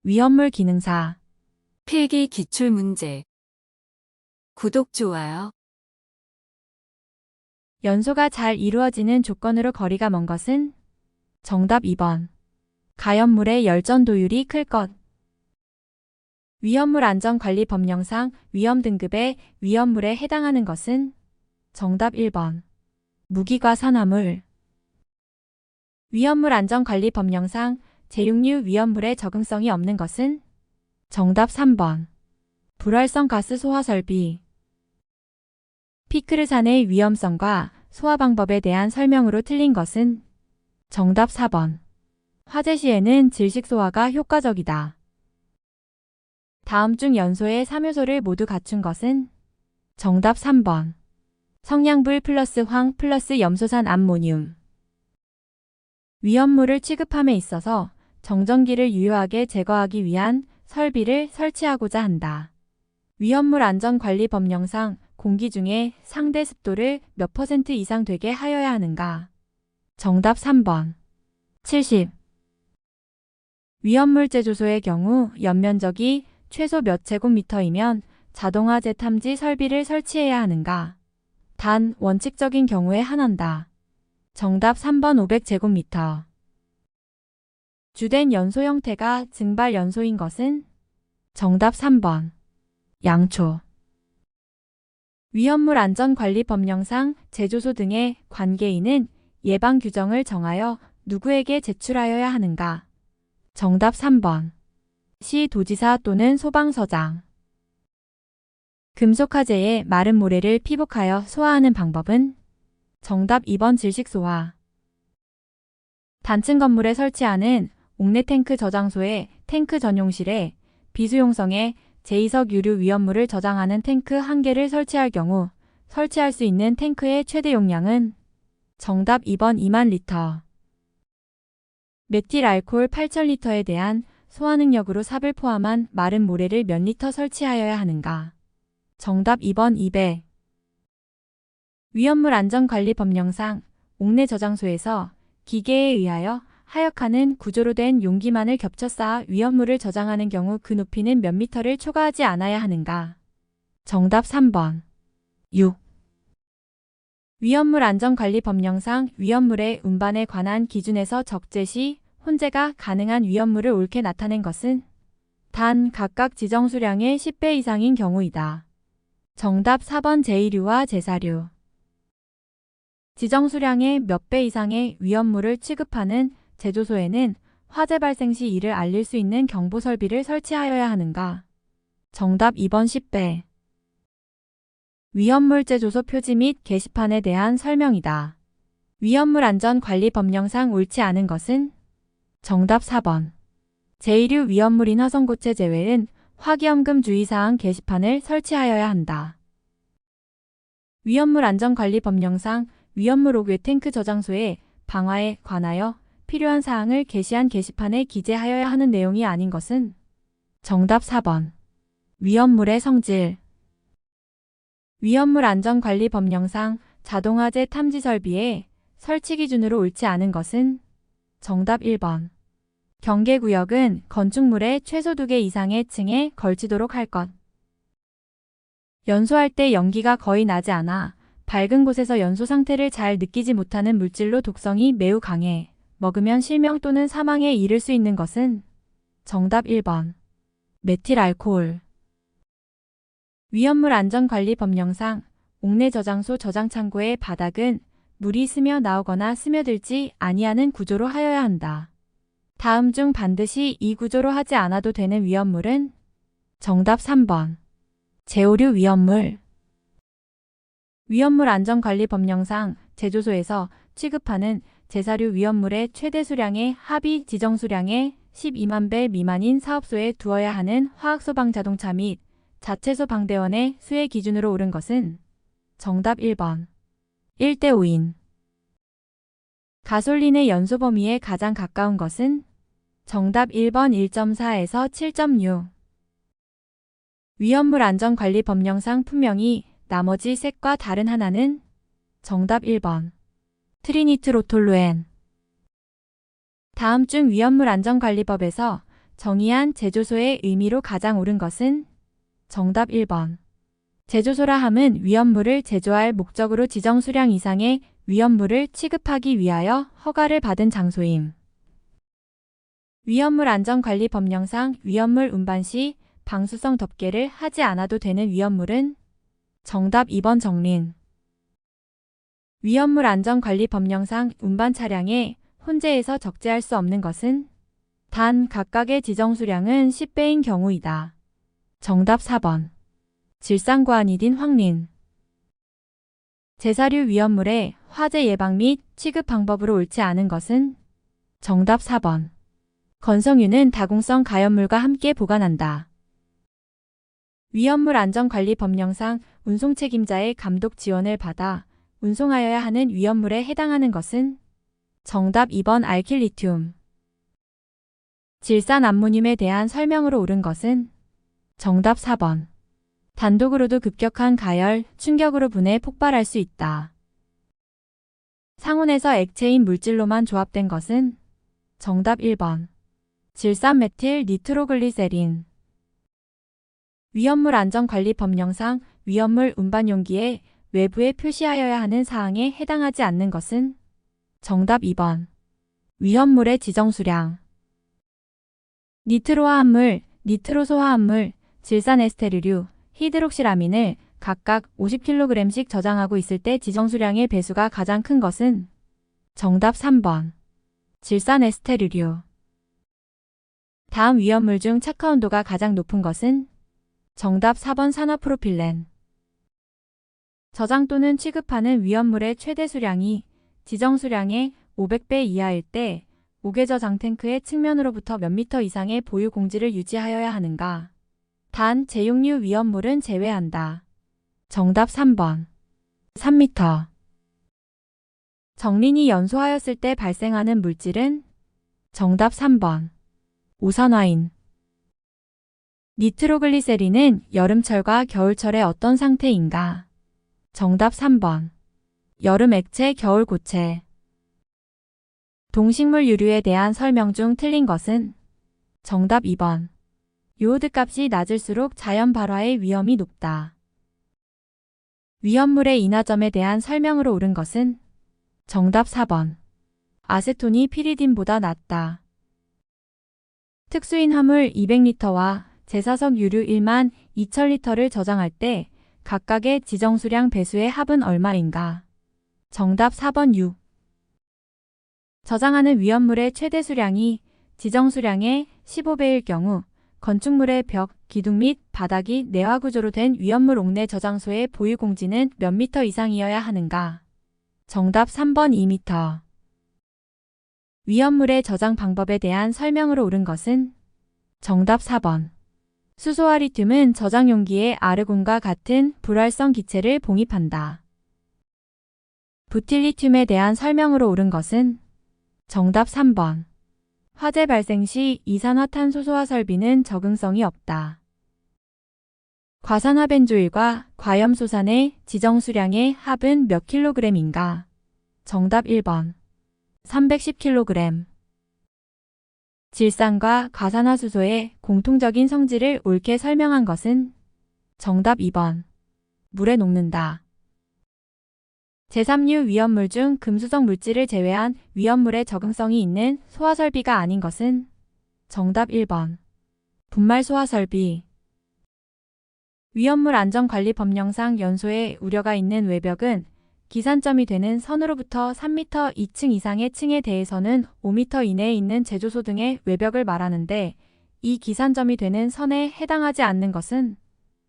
위험물 기능사. 필기 기출문제. 구독, 좋아요. 연소가 잘 이루어지는 조건으로 거리가 먼 것은? 정답 2번. 가연물의 열전 도율이 클 것. 위험물 안전관리 법령상 위험 등급의 위험물에 해당하는 것은? 정답 1번. 무기과 산화물. 위험물 안전관리 법령상 제6류 위험물에 적응성이 없는 것은? 정답 3번. 불활성 가스 소화 설비. 피크르산의 위험성과 소화 방법에 대한 설명으로 틀린 것은? 정답 4번. 화재 시에는 질식 소화가 효과적이다. 다음 중 연소의 3요소를 모두 갖춘 것은? 정답 3번. 성냥불 플러스 황 플러스 염소산 암모늄. 위험물을 취급함에 있어서 정전기를 유효하게 제거하기 위한 설비를 설치하고자 한다. 위험물 안전관리 법령상 공기 중에 상대 습도를 몇 % 이상 되게 하여야 하는가? 정답 3번. 70. 위험물 제조소의 경우 연면적이 최소 몇 제곱미터이면 자동화 재탐지 설비를 설치해야 하는가? 단 원칙적인 경우에 한한다. 정답 3번 500제곱미터. 주된 연소 형태가 증발 연소인 것은? 정답 3번. 양초. 위험물 안전관리 법령상 제조소 등의 관계인은 예방 규정을 정하여 누구에게 제출하여야 하는가? 정답 3번. 시 도지사 또는 소방서장. 금속 화재에 마른 모래를 피복하여 소화하는 방법은? 정답 2번 질식 소화. 단층 건물에 설치하는 옥내 탱크 저장소의 탱크 전용실에 비수용성의 제2석 유류 위험물을 저장하는 탱크 1개를 설치할 경우 설치할 수 있는 탱크의 최대 용량은? 정답 2번 2만 리터. 메틸 알코올 8,000리터에 대한 소화 능력으로 삽을 포함한 마른 모래를 몇 리터 설치하여야 하는가? 정답 2번 200. 위험물 안전관리 법령상 옥내 저장소에서 기계에 의하여 하역하는 구조로 된 용기만을 겹쳐 쌓아 위험물을 저장하는 경우 그 높이는 몇 미터를 초과하지 않아야 하는가? 정답 3번. 6. 위험물 안전관리 법령상 위험물의 운반에 관한 기준에서 적재 시 혼재가 가능한 위험물을 옳게 나타낸 것은? 단 각각 지정 수량의 10배 이상인 경우이다. 정답 4번 제2류와 제4류. 지정 수량의 몇 배 이상의 위험물을 취급하는 제조소에는 화재 발생 시 이를 알릴 수 있는 경보 설비를 설치하여야 하는가? 정답 2번 10배. 위험물 제조소 표지 및 게시판에 대한 설명이다. 위험물 안전관리 법령상 옳지 않은 것은? 정답 4번. 제1류 위험물인 화성고체 제외는 화기염금 주의사항 게시판을 설치하여야 한다. 위험물 안전관리 법령상 위험물 옥외 탱크 저장소의 방화에 관하여 필요한 사항을 게시한 게시판에 기재하여야 하는 내용이 아닌 것은? 정답 4번. 위험물의 성질. 위험물 안전관리 법령상 자동화재 탐지 설비의 설치 기준으로 옳지 않은 것은? 정답 1번. 경계구역은 건축물의 최소 2개 이상의 층에 걸치도록 할 것. 연소할 때 연기가 거의 나지 않아 밝은 곳에서 연소 상태를 잘 느끼지 못하는 물질로 독성이 매우 강해 먹으면 실명 또는 사망에 이를 수 있는 것은? 정답 1번. 메틸 알코올. 위험물 안전관리 법령상 옥내 저장소 저장창고의 바닥은 물이 스며 나오거나 스며들지 아니하는 구조로 하여야 한다. 다음 중 반드시 이 구조로 하지 않아도 되는 위험물은? 정답 3번. 제5류 위험물. 위험물 안전관리 법령상 제조소에서 취급하는 제4류 위험물의 최대 수량의 합의 지정 수량의 12만 배 미만인 사업소에 두어야 하는 화학소방 자동차 및 자체소 방대원의 수의 기준으로 옳은 것은? 정답 1번. 1대 5인. 가솔린의 연소 범위에 가장 가까운 것은? 정답 1번 1.4에서 7.6. 위험물 안전관리 법령상 분명히 나머지 셋과 다른 하나는? 정답 1번. 트리니트로톨루엔. 다음 중 위험물 안전관리법에서 정의한 제조소의 의미로 가장 옳은 것은 정답 1번. 제조소라 함은 위험물을 제조할 목적으로 지정 수량 이상의 위험물을 취급하기 위하여 허가를 받은 장소임. 위험물 안전관리 법령상 위험물 운반 시 방수성 덮개를 하지 않아도 되는 위험물은 정답 2번 정린. 위험물 안전관리 법령상 운반 차량에 혼재해서 적재할 수 없는 것은 단 각각의 지정 수량은 10배인 경우이다. 정답 4번. 질산과안이딘 황린. 제사류 위험물의 화재 예방 및 취급 방법으로 옳지 않은 것은 정답 4번. 건성유는 다공성 가연물과 함께 보관한다. 위험물 안전관리 법령상 운송 책임자의 감독 지원을 받아 운송하여야 하는 위험물에 해당하는 것은 정답 2번 알킬리튬. 질산 암모늄에 대한 설명으로 옳은 것은 정답 4번. 단독으로도 급격한 가열, 충격으로 분해 폭발할 수 있다. 상온에서 액체인 물질로만 조합된 것은 정답 1번. 질산 메틸 니트로글리세린. 위험물 안전관리 법령상 위험물 운반 용기에 외부에 표시하여야 하는 사항에 해당하지 않는 것은 정답 2번. 위험물의 지정 수량. 니트로화합물, 니트로소화합물, 질산에스테르류, 히드록실아민을 각각 50kg씩 저장하고 있을 때 지정 수량의 배수가 가장 큰 것은 정답 3번. 질산에스테르류. 다음 위험물 중 착화 온도가 가장 높은 것은 정답 4번 산화프로필렌. 저장 또는 취급하는 위험물의 최대 수량이 지정 수량의 500배 이하일 때 5개 저장 탱크의 측면으로부터 몇 미터 이상의 보유 공지를 유지하여야 하는가? 단 제육류 위험물은 제외한다. 정답 3번. 3미터. 정린이 연소하였을 때 발생하는 물질은 정답 3번. 오산화인. 니트로글리세린은 여름철과 겨울철의 어떤 상태인가? 정답 3번. 여름 액체, 겨울 고체. 동식물 유류에 대한 설명 중 틀린 것은 정답 2번. 요오드 값이 낮을수록 자연 발화의 위험이 높다. 위험물의 인화점에 대한 설명으로 옳은 것은 정답 4번. 아세톤이 피리딘보다 낮다. 특수인 화물 200리터와 제사석 유류 1만 2,000리터를 저장할 때 각각의 지정 수량 배수의 합은 얼마인가? 정답 4번 6. 저장하는 위험물의 최대 수량이 지정 수량의 15배일 경우 건축물의 벽, 기둥 및 바닥이 내화 구조로 된 위험물 옥내 저장소의 보유 공지는 몇 미터 이상이어야 하는가? 정답 3번 2미터. 위험물의 저장 방법에 대한 설명으로 옳은 것은 정답 4번. 수소와 리튬은 저장 용기에 아르곤과 같은 불활성 기체를 봉입한다. 부틸리튬에 대한 설명으로 옳은 것은 정답 3번. 화재 발생 시 이산화탄소소화 설비는 적응성이 없다. 과산화벤조일과 과염소산의 지정 수량의 합은 몇 킬로그램인가? 정답 1번. 310kg. 질산과 과산화수소의 공통적인 성질을 옳게 설명한 것은 정답 2번. 물에 녹는다. 제3류 위험물 중 금수성 물질을 제외한 위험물에 적응성이 있는 소화설비가 아닌 것은 정답 1번. 분말 소화설비. 위험물 안전관리 법령상 연소에 우려가 있는 외벽은 기산점이 되는 선으로부터 3m 2층 이상의 층에 대해서는 5m 이내에 있는 제조소 등의 외벽을 말하는데 이 기산점이 되는 선에 해당하지 않는 것은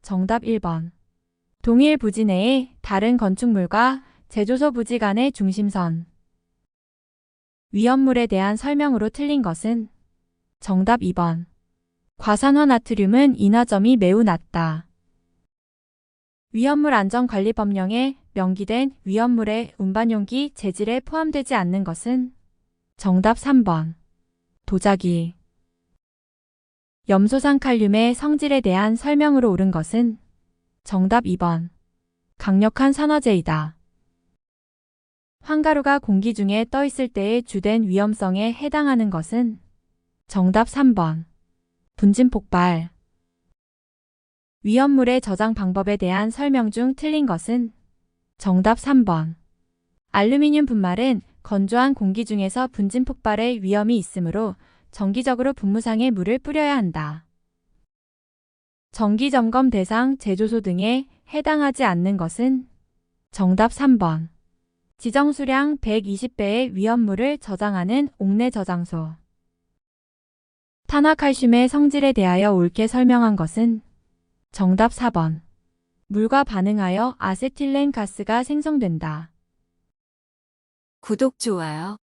정답 1번. 동일 부지 내의 다른 건축물과 제조소 부지 간의 중심선. 위험물에 대한 설명으로 틀린 것은 정답 2번. 과산화 나트륨은 인화점이 매우 낮다. 위험물 안전관리법령에 명기된 위험물의 운반용기 재질에 포함되지 않는 것은 정답 3번. 도자기. 염소산 칼륨의 성질에 대한 설명으로 옳은 것은 정답 2번. 강력한 산화제이다. 황가루가 공기 중에 떠 있을 때의 주된 위험성에 해당하는 것은 정답 3번. 분진 폭발. 위험물의 저장 방법에 대한 설명 중 틀린 것은 정답 3번. 알루미늄 분말은 건조한 공기 중에서 분진 폭발의 위험이 있으므로 정기적으로 분무상에 물을 뿌려야 한다. 정기점검 대상 제조소 등에 해당하지 않는 것은 정답 3번. 지정수량 120배의 위험물을 저장하는 옥내 저장소. 탄화칼슘의 성질에 대하여 옳게 설명한 것은 정답 4번. 물과 반응하여 아세틸렌 가스가 생성된다. 구독, 좋아요.